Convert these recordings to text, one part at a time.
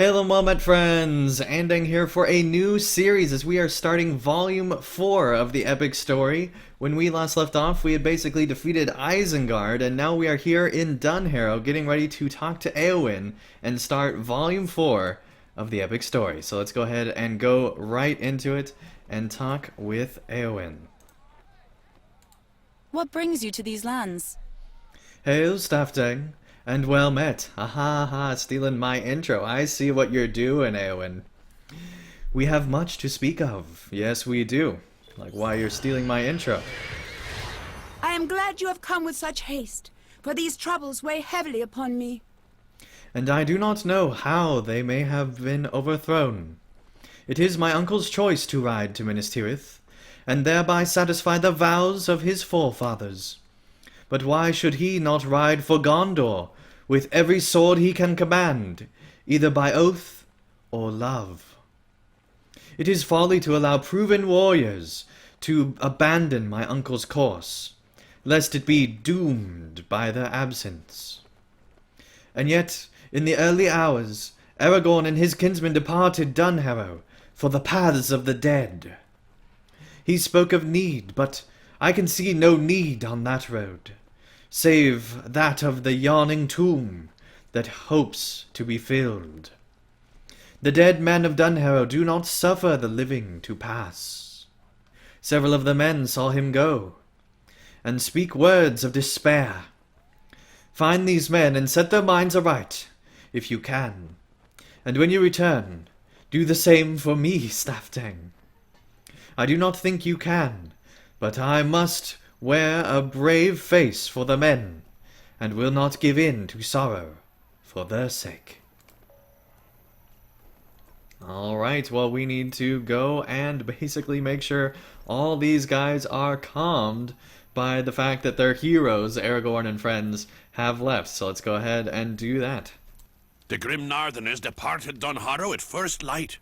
Hello, Moment friends! Andang here for a new series as we are starting Volume 4 of the epic story. When we last left off, we had basically defeated Isengard, and now we are here in Dunharrow getting ready to talk to Éowyn and start Volume 4 of the epic story. So let's go ahead and go right into it and talk with Éowyn. What brings you to these lands? Hail, Staffdang, and well met. Ha, stealing my intro. I see what you're doing, Éowyn. We have much to speak of. Yes, we do. Like why you're stealing my intro. I am glad you have come with such haste, for these troubles weigh heavily upon me. And I do not know how they may have been overthrown. It is my uncle's choice to ride to Minas Tirith, and thereby satisfy the vows of his forefathers. But why should he not ride for Gondor, with every sword he can command, either by oath or love? It is folly to allow proven warriors to abandon my uncle's course, lest it be doomed by their absence. And yet, in the early hours, Aragorn and his kinsmen departed Dunharrow for the paths of the dead. He spoke of need, but I can see no need on that road, save that of the yawning tomb that hopes to be filled. The dead men of Dunharrow do not suffer the living to pass. Several of the men saw him go, and speak words of despair. Find these men and set their minds aright, if you can. And when you return, do the same for me, Staffdang. I do not think you can, but I must wear a brave face for the men, and will not give in to sorrow for their sake. Alright, well, we need to go and basically make sure all these guys are calmed by the fact that their heroes, Aragorn and friends, have left. So let's go ahead and do that. The grim Northerners departed Dunharrow at first light,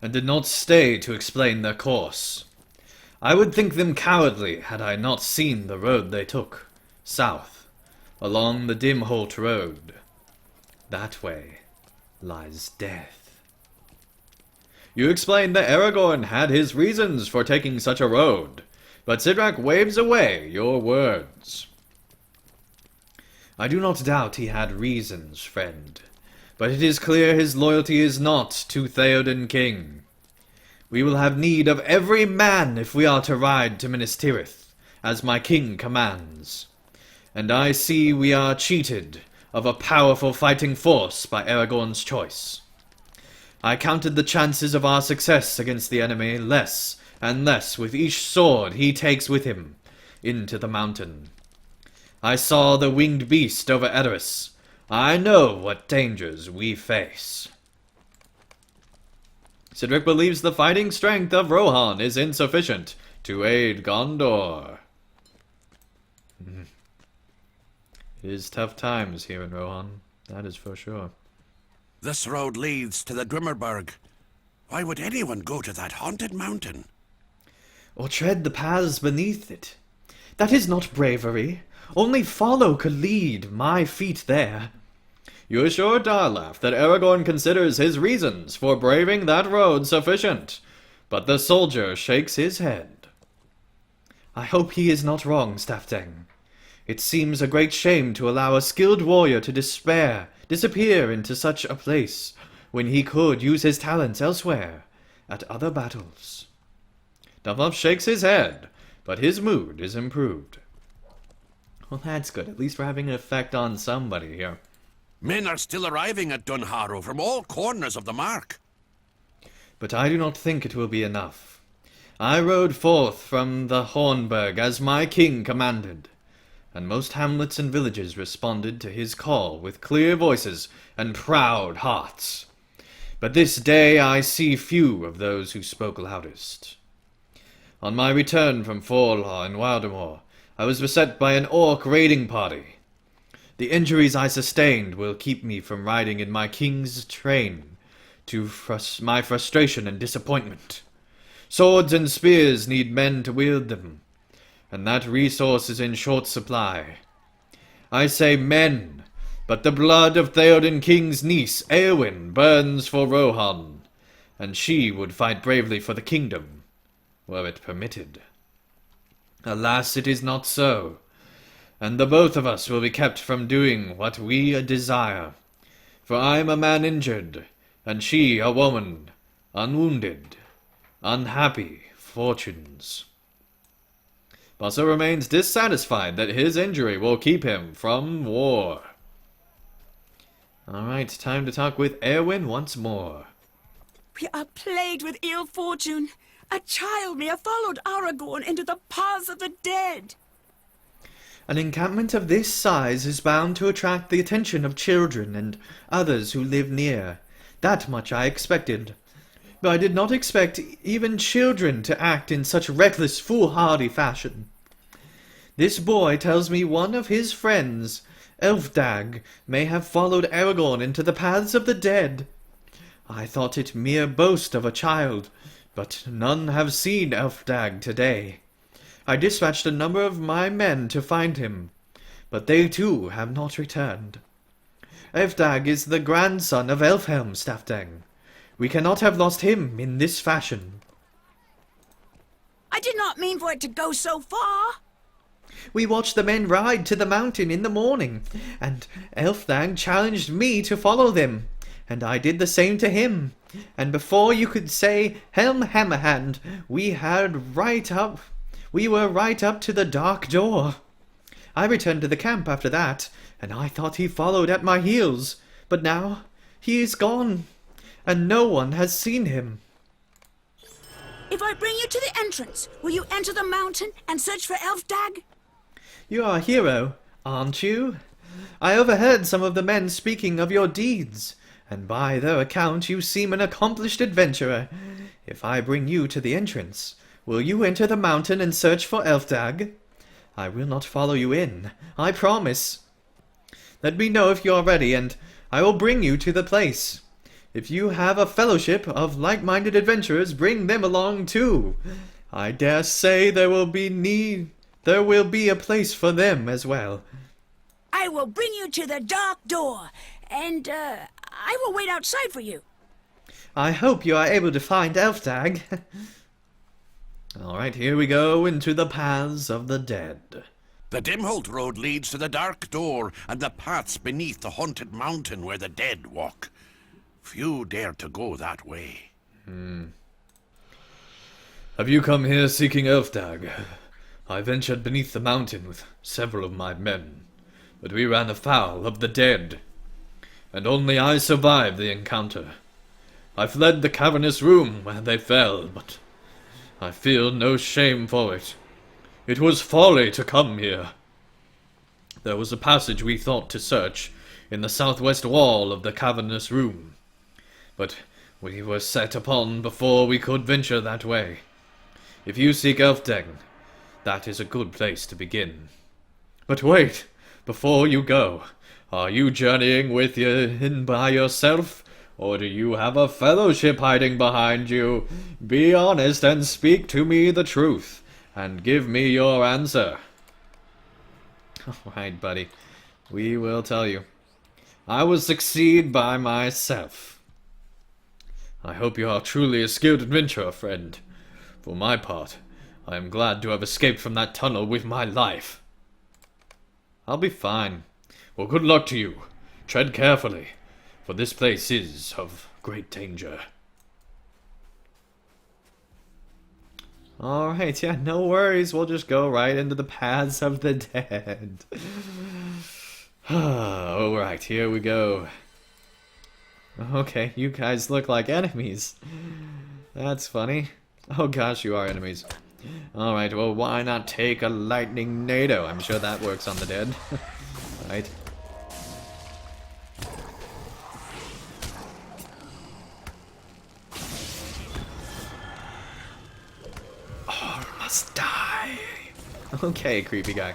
And did not stay to explain their course. I would think them cowardly had I not seen the road they took, south, along the Dimholt road. That way lies death. You explained that Aragorn had his reasons for taking such a road, but Sidrak waves away your words. I do not doubt he had reasons, friend, but it is clear his loyalty is not to Theoden King. We will have need of every man if we are to ride to Minas Tirith, as my king commands. And I see we are cheated of a powerful fighting force by Aragorn's choice. I counted the chances of our success against the enemy less and less with each sword he takes with him into the mountain. I saw the winged beast over Edoras. I know what dangers we face. Cedric believes the fighting strength of Rohan is insufficient to aid Gondor. It is tough times here in Rohan, that is for sure. this road leads to the Grimmerberg. Why would anyone go to that haunted mountain? Or tread the paths beneath it? That is not bravery. Only follow could lead my feet there. You assure Darlath that Aragorn considers his reasons for braving that road sufficient, but the soldier shakes his head. I hope he is not wrong, Staffdang. It seems a great shame to allow a skilled warrior to disappear into such a place, when he could use his talents elsewhere, at other battles. Dunlop shakes his head, but his mood is improved. Well, that's good. At least we're having an effect on somebody here. Men are still arriving at Dunharrow from all corners of the Mark. But I do not think it will be enough. I rode forth from the Hornburg as my king commanded, and most hamlets and villages responded to his call with clear voices and proud hearts. But this day I see few of those who spoke loudest. On my return from Forlaw and Wildemore, I was beset by an orc raiding party. The injuries I sustained will keep me from riding in my king's train, to my frustration and disappointment. Swords and spears need men to wield them, and that resource is in short supply. I say men, But the blood of Theoden King's niece, Eowyn, burns for Rohan, and she would fight bravely for the kingdom, were it permitted. Alas, it is not so, and the both of us will be kept from doing what we desire. For I am a man injured, and she a woman, unwounded, unhappy fortunes. Buster remains dissatisfied that his injury will keep him from war. Alright, time to talk with Eowyn once more. We are plagued with ill fortune. A child may have followed Aragorn into the paths of the dead. An encampment of this size is bound to attract the attention of children and others who live near. That much I expected. But I did not expect even children to act in such reckless, foolhardy fashion. This boy tells me one of his friends, Elfdag, may have followed Aragorn into the paths of the dead. I thought it mere boast of a child, but none have seen Elfdag today. I dispatched a number of my men to find him, but they too have not returned. Elfdag is the grandson of Elfhelm Staffdang. We cannot have lost him in this fashion. I did not mean for it to go so far. We watched the men ride to the mountain in the morning, and Elfdag challenged me to follow them, and I did the same to him. And before you could say Helm Hammerhand, we were right up to the dark door. I returned to the camp after that, and I thought he followed at my heels, but now he is gone, and no one has seen him. If I bring you to the entrance, will you enter the mountain and search for Elfdag? You are a hero, aren't you? I overheard some of the men speaking of your deeds, and by their account you seem an accomplished adventurer. If I bring you to the entrance, will you enter the mountain and search for Elfdag? I will not follow you in, I promise. Let me know if you are ready, and I will bring you to the place. If you have a fellowship of like-minded adventurers, bring them along too. I dare say there will be a place for them as well. I will bring you to the dark door, and I will wait outside for you. I hope you are able to find Elfdag. Alright, here we go into the paths of the dead. The Dimholt Road leads to the Dark Door and the paths beneath the haunted mountain where the dead walk. Few dare to go that way. Have you come here seeking Elfdag? I ventured beneath the mountain with several of my men, but we ran afoul of the dead, and only I survived the encounter. I fled the cavernous room where they fell, but I feel no shame for it. It was folly to come here. There was a passage we thought to search in the southwest wall of the cavernous room, but we were set upon before we could venture that way. If you seek Elfdag, that is a good place to begin. But wait, before you go, are you journeying with you in by yourself, or do you have a fellowship hiding behind you? Be honest and speak to me the truth, and give me your answer. Alright, buddy, we will tell you. I will succeed by myself. I hope you are truly a skilled adventurer, friend. For my part, I am glad to have escaped from that tunnel with my life. I'll be fine. Well, good luck to you. Tread carefully, for this place is of great danger. Alright, yeah, no worries. We'll just go right into the paths of the dead. Alright, here we go. Okay, you guys look like enemies. That's funny. Oh gosh, you are enemies. Alright, well, why not take a lightning nado? I'm sure that works on the dead. Right. Oh, must die. Okay, creepy guy.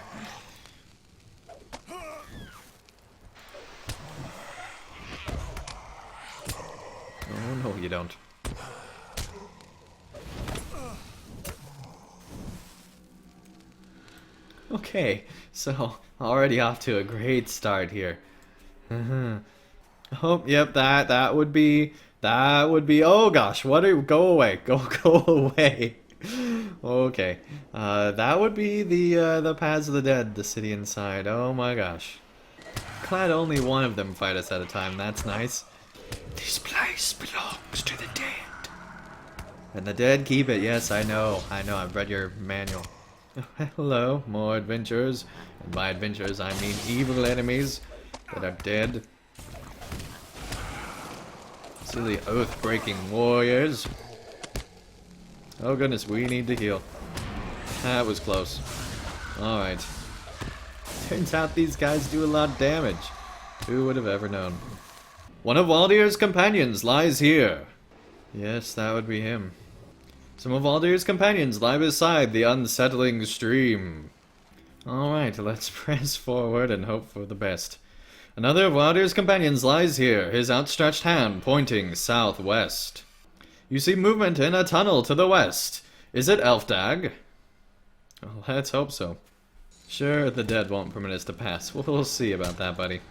Oh, no, you don't. Okay, so already off to a great start here. Oh, yep, that would be oh gosh, go away. Go away. Okay. That would be the Paths of the Dead, the city inside. Oh my gosh. Glad only one of them fight us at a time. That's nice. This place belongs to the dead. And the dead keep it. Yes, I know. I've read your manual. Hello, more adventurers. And by adventurers, I mean evil enemies that are dead. Silly oath-breaking warriors. Oh goodness, we need to heal. That was close. Alright. Turns out these guys do a lot of damage. Who would have ever known? One of Waldir's companions lies here. Yes, that would be him. Some of Waldir's companions lie beside the unsettling stream. Alright, let's press forward and hope for the best. Another of Waldir's companions lies here, his outstretched hand pointing southwest. You see movement in a tunnel to the west. Is it Elfdag? Well, let's hope so. Sure, the dead won't permit us to pass. We'll see about that, buddy.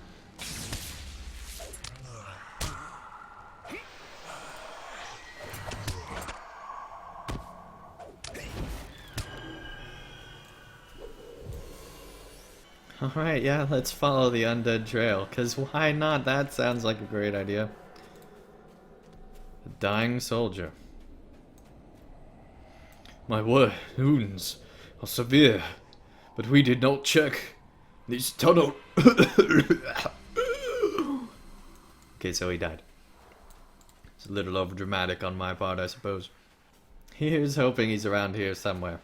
Alright, yeah, let's follow the undead trail, because why not? That sounds like a great idea. A dying soldier. My wounds are severe, but we did not check this tunnel. Okay, so he died. It's a little overdramatic on my part, I suppose. Here's hoping he's around here somewhere.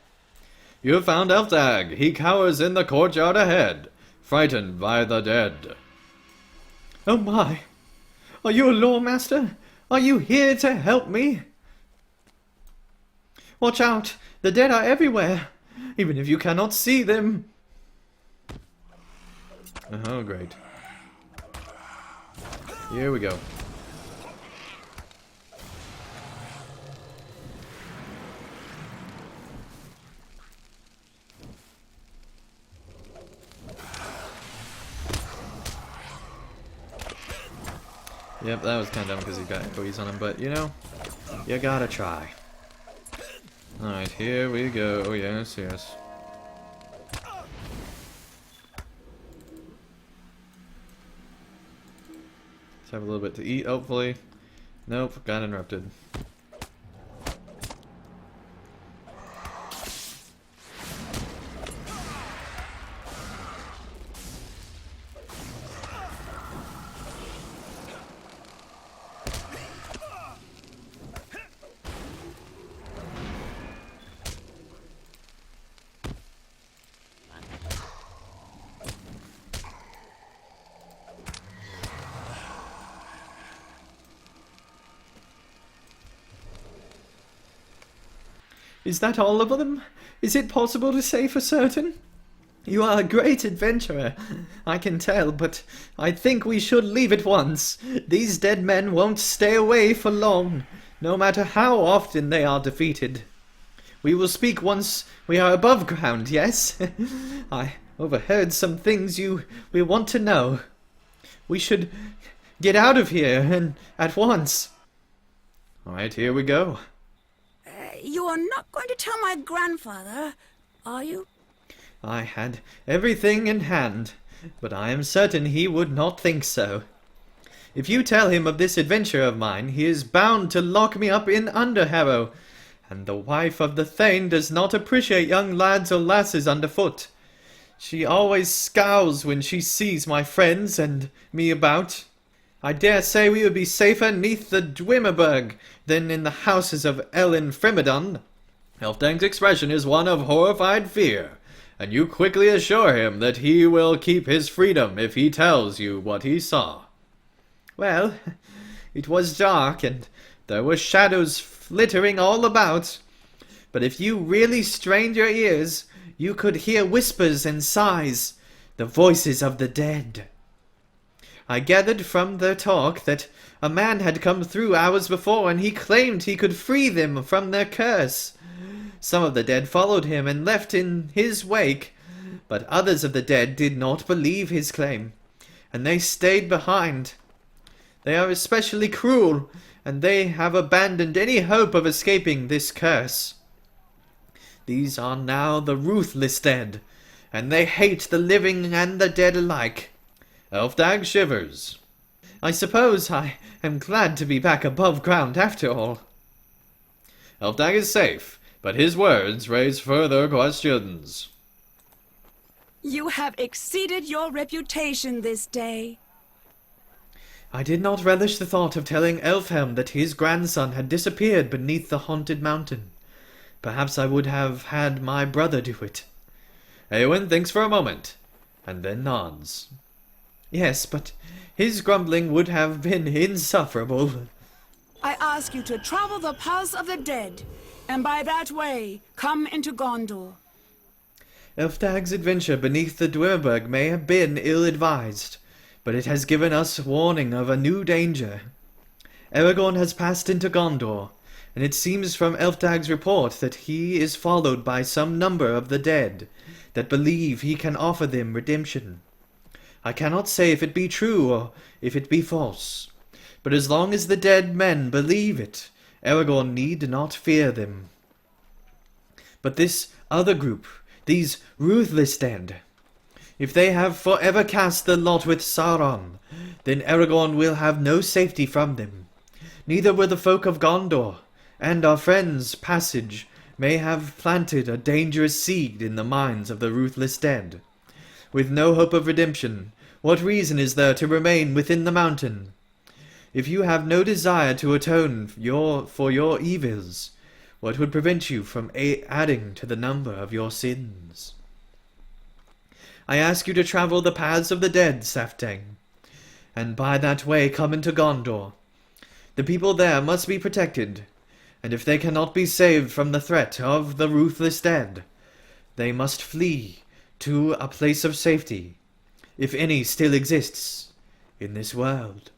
You have found Elfdag. He cowers in the courtyard ahead, frightened by the dead. Oh my! Are you a lore master? Are you here to help me? Watch out! The dead are everywhere, even if you cannot see them. Oh, great. Here we go. Yep, that was kind of dumb because he got echoes on him, but you know, you gotta try. Alright, here we go. Oh, yes, yes. Let's have a little bit to eat, hopefully. Nope, got interrupted. Is that all of them? Is it possible to say for certain? You are a great adventurer, I can tell, but I think we should leave at once. These dead men won't stay away for long, no matter how often they are defeated. We will speak once we are above ground, yes? I overheard some things we want to know. We should get out of here, and at once. Alright, here we go. You are not going to tell my grandfather, are you? I had everything in hand, but I am certain he would not think so. If you tell him of this adventure of mine, he is bound to lock me up in Underharrow, and the wife of the Thane does not appreciate young lads or lasses underfoot. She always scowls when she sees my friends and me about. I dare say we would be safer neath the Dwimmerberg than in the houses of Ellen Frimidon. Elfdang's expression is one of horrified fear, and you quickly assure him that he will keep his freedom if he tells you what he saw. Well, it was dark, and there were shadows flittering all about, but if you really strained your ears, you could hear whispers and sighs, the voices of the dead. I gathered from their talk that a man had come through hours before, and he claimed he could free them from their curse. Some of the dead followed him and left in his wake, but others of the dead did not believe his claim, and they stayed behind. They are especially cruel, and they have abandoned any hope of escaping this curse. These are now the ruthless dead, and they hate the living and the dead alike. Elfdag shivers. I suppose I am glad to be back above ground after all. Elfdag is safe, but his words raise further questions. You have exceeded your reputation this day. I did not relish the thought of telling Elfhelm that his grandson had disappeared beneath the haunted mountain. Perhaps I would have had my brother do it. Eowyn thinks for a moment, and then nods. Yes, but his grumbling would have been insufferable. I ask you to travel the paths of the dead, and by that way come into Gondor. Elfdag's adventure beneath the Dwerberg may have been ill-advised, but it has given us warning of a new danger. Aragorn has passed into Gondor, and it seems from Elfdag's report that he is followed by some number of the dead that believe he can offer them redemption. I cannot say if it be true or if it be false, but as long as the dead men believe it, Aragorn need not fear them. But this other group, these ruthless dead, if they have forever cast the lot with Sauron, then Aragorn will have no safety from them. Neither will the folk of Gondor, and our friend's passage may have planted a dangerous seed in the minds of the ruthless dead. With no hope of redemption, what reason is there to remain within the mountain? If you have no desire to atone for your evils, what would prevent you from adding to the number of your sins? I ask you to travel the paths of the dead, Saftang, and by that way come into Gondor. The people there must be protected, and if they cannot be saved from the threat of the ruthless dead, they must flee to a place of safety, if any still exists in this world.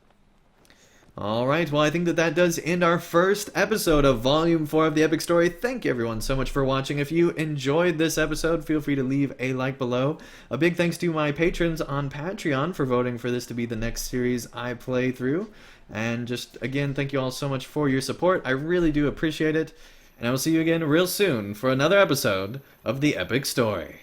Alright, well I think that does end our first episode of Volume 4 of the Epic Story. Thank you everyone so much for watching. If you enjoyed this episode, feel free to leave a like below. A big thanks to my patrons on Patreon for voting for this to be the next series I play through. And just, again, thank you all so much for your support. I really do appreciate it. And I will see you again real soon for another episode of the Epic Story.